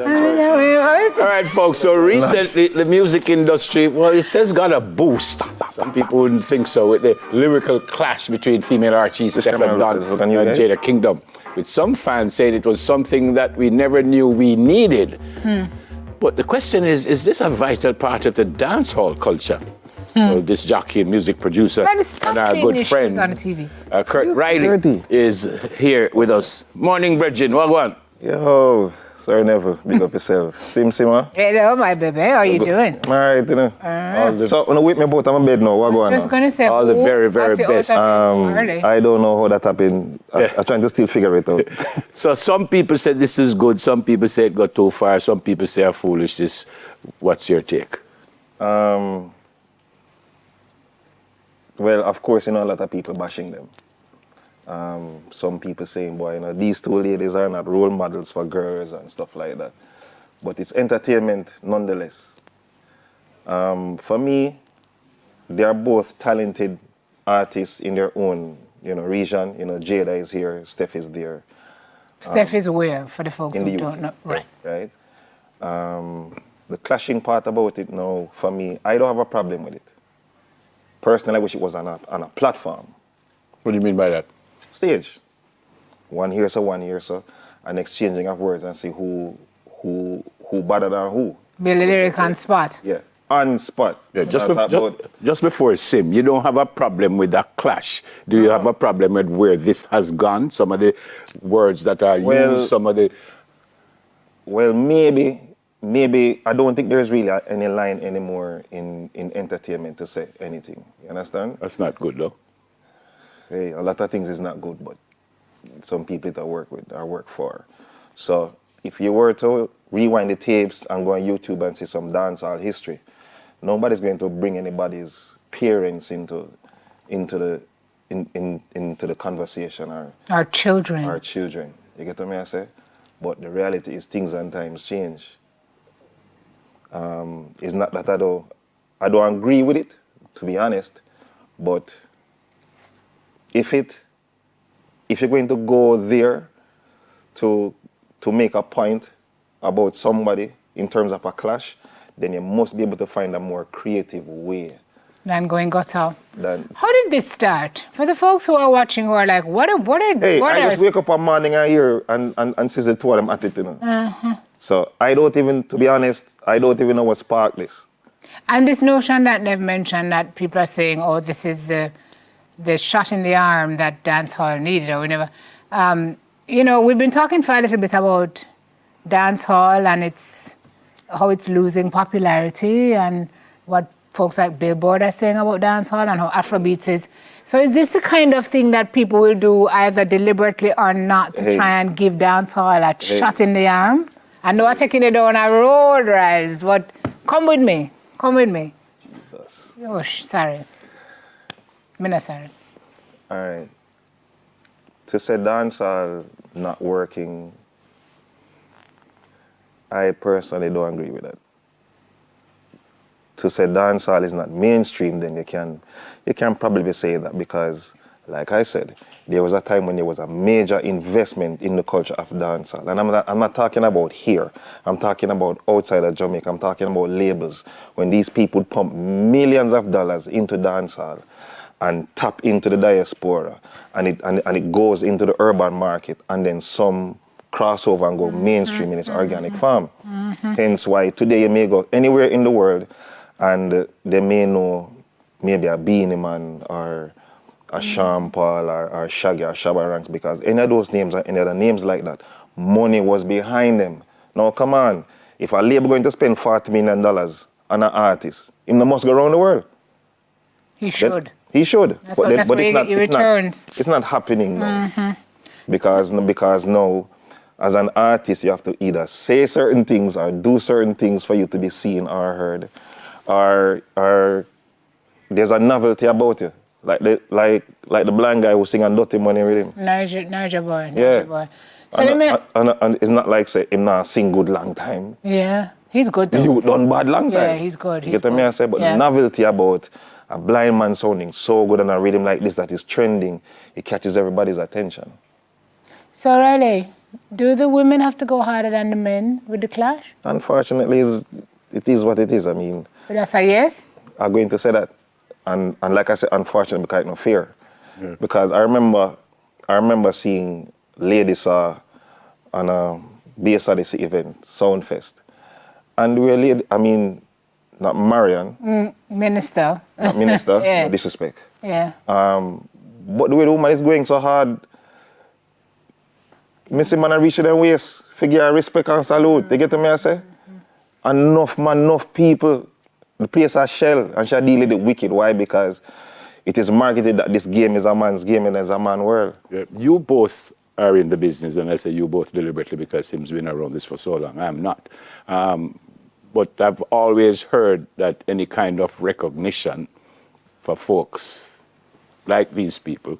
All right, folks, so recently the music industry, well, it says got a boost. Some people wouldn't think so with the lyrical clash between female artists, Teflon and Jada Kingdom. With some fans saying it was something that we never knew we needed. But the question is this a vital part of the dancehall culture? Well, this jockey and music producer and our good friend, on the TV. Kurt Riley, is here with us. Morning, Bridget. What one? Yo, sorry, never. Big up yourself. Sima. Hello, my baby. How are you doing? All right, you know. So, when I wake me about, I'm in bed now. What going on? Just going to say, all the very, very best. I don't know how that happened. I'm trying to still figure it out. So, some people say this is good. Some people say it got too far. Some people say I'm foolish. What's your take? Well, of course, you know, a lot of people bashing them. Some people saying, boy, you know, these two ladies are not role models for girls and stuff like that. But it's entertainment nonetheless. For me, they are both talented artists in their own, you know, region. You know, Jada is here, Steph is there. Steph is where, for the folks in who the don't know? Right. Right. The clashing part about it now, for me, I don't have a problem with it. Personally, I wish it was on a platform. What do you mean by that? Stage. One here, so, and exchanging of words and see who better than who. Build a lyric on spot. Yeah, on spot. Yeah, just before Sim, you don't have a problem with that clash. Do you have a problem with where this has gone? Some of the words that are used, some of the... Well, maybe I don't think there's really any line anymore in entertainment to say anything. You understand? That's not good, though. Hey, a lot of things is not good, but some people that I work with, I work for. So if you were to rewind the tapes and go on YouTube and see some dancehall history, nobody's going to bring anybody's parents into the conversation or our children. Our children. You get what I say? But the reality is things and times change. It's not that I don't agree with it, to be honest, but if you're going to go there to make a point about somebody in terms of a clash, then you must be able to find a more creative way. Than going gutter. How did this start? For the folks who are watching who are like, what I just wake up one morning and hear and see the two of them at it, you know. So to be honest, I don't even know what sparked this. And this notion that they've mentioned that people are saying, oh, this is the shot in the arm that dancehall needed or whatever. You know, we've been talking for a little bit about dancehall and how it's losing popularity and what folks like Billboard are saying about dancehall and how Afrobeats is. So is this the kind of thing that people will do either deliberately or not to try and give dancehall a shot in the arm? I know I'm taking it down a road, Riles, but come with me. Come with me. Jesus. Oh, sorry. I'm not sorry. All right. To say dancehall not working, I personally don't agree with that. To say dancehall is not mainstream, then you can probably say that because, like I said, there was a time when there was a major investment in the culture of dancehall. And I'm not talking about here. I'm talking about outside of Jamaica. I'm talking about labels. When these people pump millions of dollars into dancehall and tap into the diaspora, and it goes into the urban market, and then some crossover and go mainstream in its organic form. Hence why today you may go anywhere in the world and they may know maybe a Beanie Man or a Sean Paul or Shaggy or Shabba Ranks, because any of those names or any other names like that, money was behind them. Now come on, if a label going to spend $40 million on an artist, he must go around the world. He should. He should. That's where he returns. It's not happening now. Because now, as an artist, you have to either say certain things or do certain things for you to be seen or heard. Or there's a novelty about you. Like the blind guy who sing on Dirty Money with him. Niger boy. So and it's not like say him not sing good long time. Yeah, he's good though. You done bad long time. Yeah, he's good. You get what I say? But the novelty about a blind man sounding so good on a rhythm like this that is trending, it catches everybody's attention. So Riley, Do the women have to go harder than the men with the clash? Unfortunately, it is what it is. I mean, But that's a yes? I'm going to say that. And like I said, unfortunately, because I no fear. Yeah. Because I remember seeing ladies on a BSRDC event, Soundfest. And we were not Marian. Minister. Not minister, yeah. No disrespect. Yeah. But the way the woman is going so hard, Missy man reach their waist, figure respect and salute. You get to me, I say? Enough people, the place are shell and she deal with it wicked. Why? Because it is marketed that this game is a man's game and it's a man's world. Yeah. You both are in the business, and I say you both deliberately because Sim's been around this for so long. I'm not. But I've always heard that any kind of recognition for folks like these people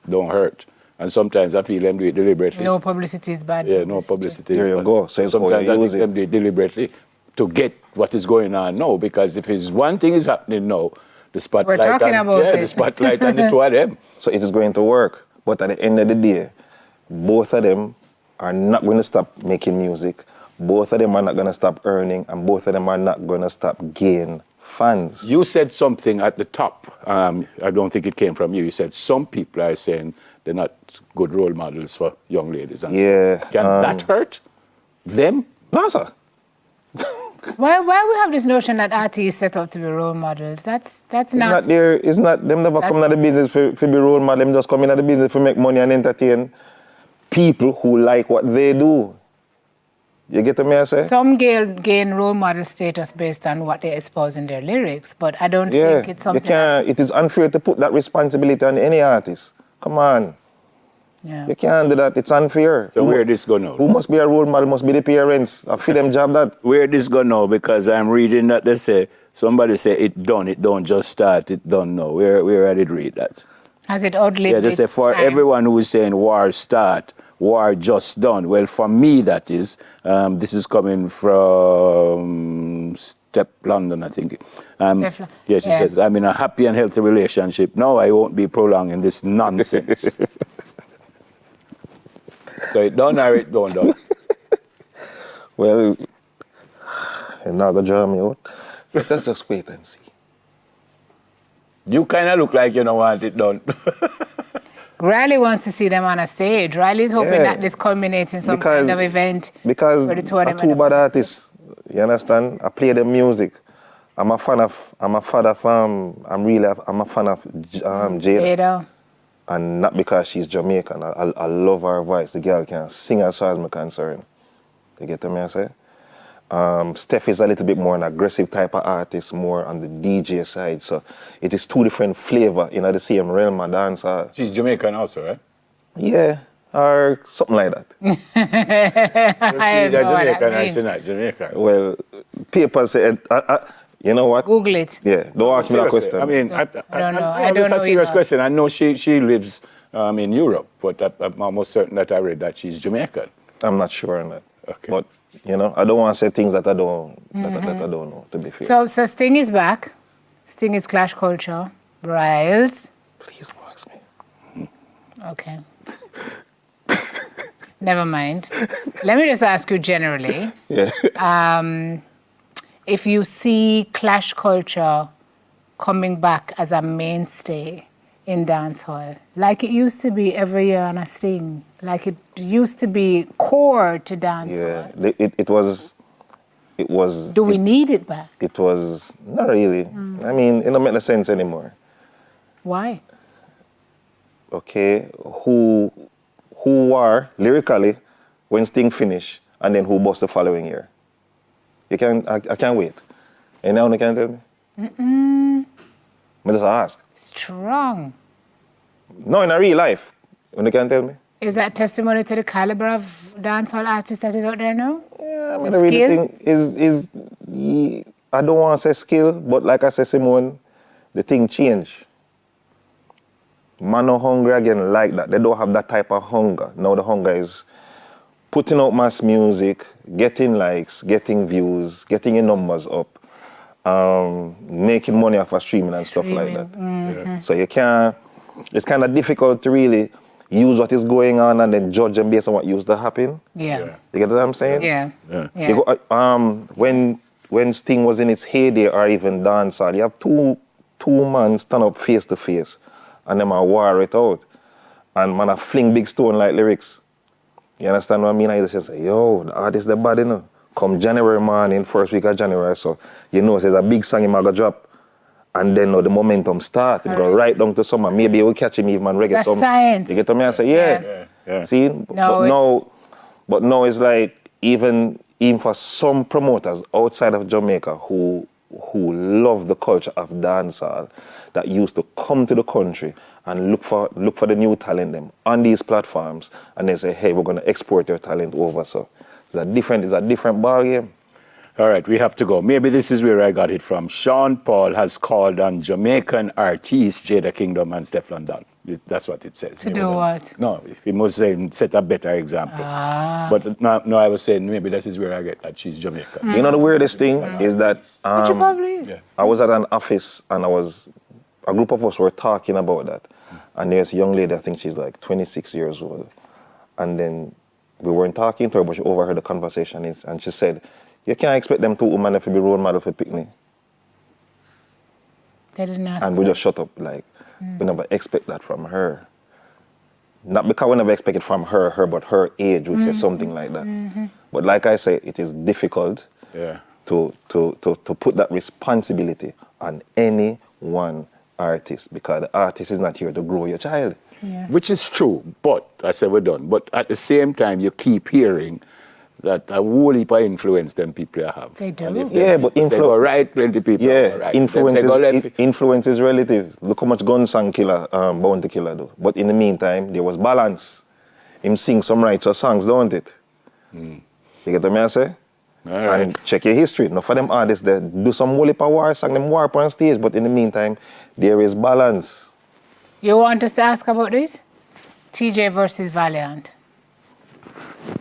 don't hurt. And sometimes I feel them do it deliberately. No publicity is bad. Yeah, no publicity. There you go. So sometimes I think them do it deliberately to get what is going on now. Because if it's one thing is happening now, the spotlight. We're talking about it. The spotlight and the two of them. So it is going to work. But at the end of the day, both of them are not going to stop making music. Both of them are not going to stop earning, and both of them are not going to stop gaining fans. You said something at the top. I don't think it came from you. You said some people are saying they're not good role models for young ladies. And yeah. Can that hurt them? No, sir. Why we have this notion that artists set up to be role models? That's it's not there. It's not them never come into the business for be role model. Them just come into the business to make money and entertain people who like what they do. You get to me, I say? Some gain role model status based on what they espouse in their lyrics, but I don't think it's something. You can't. It is unfair to put that responsibility on any artist. Come on. Yeah. You can't do that. It's unfair. So where this go now? Who must be a role model? Must be the parents. I feel them job that. Where this go now? Because I'm reading that they say, somebody say it done, it don't just start, it done now. Where I did read that? Has it outlived Yeah, they say for time? everyone who is saying war start, war just done. Well, for me, that is, this is coming from London, I think. Teflon. Yes, he says, I'm in a happy and healthy relationship. No, I won't be prolonging this nonsense. So it done or it don't done? Well, you're not going to draw me out. Let's just wait and see. You kind of look like you don't want it done. Riley wants to see them on a stage. Riley's hoping that this culminates in some kind of event. Because I'm two bad artists. You understand? I play the music. I'm a fan of Jada. And not because she's Jamaican. I love her voice. The girl can sing as far as I'm concerned. You get me, I say? Steph is a little bit more an aggressive type of artist, more on the DJ side. So it is two different flavor in the same realm of dance. She's Jamaican also, right? Yeah, or something like that. I don't know what that means. She's not Jamaican. Well, people say, you know what? Google it. Yeah, don't ask me that question. I mean, I don't know. It's a serious question. I know she lives in Europe, but I'm almost certain that I read that she's Jamaican. I'm not sure on that. Okay. But, you know, I don't want to say things that I don't know, to be fair. So Sting is back. Sting is Clash Culture. Bryles. Please don't ask me. Okay. Never mind. Let me just ask you generally. Yeah. If you see Clash Culture coming back as a mainstay in dancehall, like it used to be every year on a Sting, like it used to be core to dancehall. Yeah, it was. Do we need it back? It was not really. I mean, it don't make no sense anymore. Why? Okay, who are lyrically when Sting finish, and then who bust the following year? I can't wait. And now you can't tell me? I just ask. Strong. No, in a real life. You can't tell me? Is that testimony to the caliber of dancehall artists that is out there now? Yeah, I mean, the really thing is I don't want to say skill, but like I said, Simone, the thing change. Man no hungry again like that. They don't have that type of hunger. Now the hunger is putting out mass music, getting likes, getting views, getting your numbers up, making money off of streaming and stuff like that. Mm-hmm. So you can't, it's kind of difficult to really, use what is going on and then judge them based on what used to happen. Yeah. You get what I'm saying? Yeah. You go, when Sting was in its heyday or even dancehall, you have two men stand up face to face and them a war it out. And man a fling big stone like lyrics. You understand what I mean? I just say, yo, the artist the bad, you know. Come January morning, first week of January, so you know there's a big song in gonna drop. And then the momentum start. It go right down to summer. Maybe it will catch him even reggae. That's science. You get to me? I say, yeah. See? No, but now it's like even for some promoters outside of Jamaica who love the culture of dancehall, that used to come to the country and look for the new talent them on these platforms, and they say, hey, we're gonna export your talent over. So it's a different ball game. All right, we have to go. Maybe this is where I got it from. Sean Paul has called on Jamaican artists Jada Kingdom and Teflon Don. That's what it says. To do what? No, he must say set a better example. But no, I was saying maybe this is where I get that she's Jamaican. You know the weirdest thing is that Which you probably... I was at an office and a group of us were talking about that. And there's a young lady, I think she's like 26 years old. And then we weren't talking to her, but she overheard the conversation and she said, you can't expect them two women to be role model for picnic. They didn't ask And we just shut up, like, we never expect that from her. Not because we never expect it from her, but her age would say something like that. But like I say, it is difficult to put that responsibility on any one artist, because the artist is not here to grow your child. Yeah. Which is true, but I said we're done. But at the same time, you keep hearing that a whole heap of influence them people have. They do. But influence. Right, plenty people. Right. Influence is relative. Look how much Gunsong Killer, Bounty Killer do. But in the meantime, there was balance. Him sing some righteous songs, don't it? You get what I say? All right. And check your history. Now for them artists, they do some whole heap of war song, them war up on stage, but in the meantime, there is balance. You want us to ask about this? TJ versus Valiant.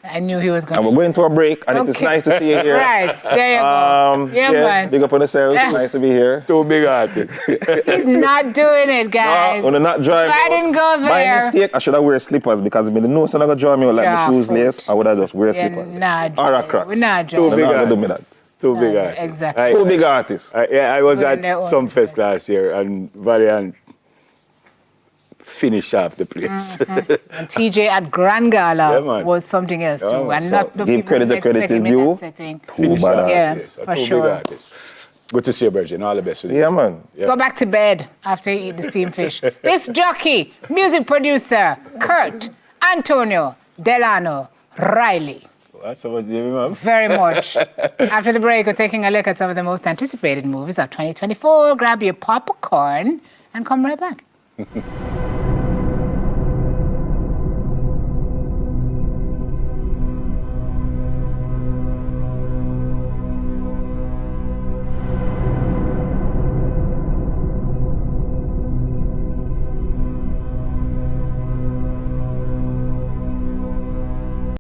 I knew he was going to. And we're going to a break, and it is nice to see you here. Right, there you go. Man. Big up on yourself. It's nice to be here. Two big artists. He's not doing it, guys. No, not driving. I didn't go there. By mistake, I should have wear slippers, because if I know someone going to draw me out like my shoes lace, I would have just wear slippers. Or a Crocs. We're not Two driving. big Not artists. do me that. Two big artists. Exactly. Two big artists. I was Put in their at own some fest last year, and Valiant finished off the place. And TJ at Grand Gala was something else too. man. And So not the give people credit who to credit expect is him in due. that setting. Two bad Yeah, artists. for Two sure. big artists. Good to see you, Virgin. All the best with you. Yeah, man. Go back to bed after you eat the steamed fish. This jockey, music producer, Kurt, Antonio, Delano, Riley. That's what's the name of? Very much. After the break, we're taking a look at some of the most anticipated movies of 2024. Grab your popcorn and come right back.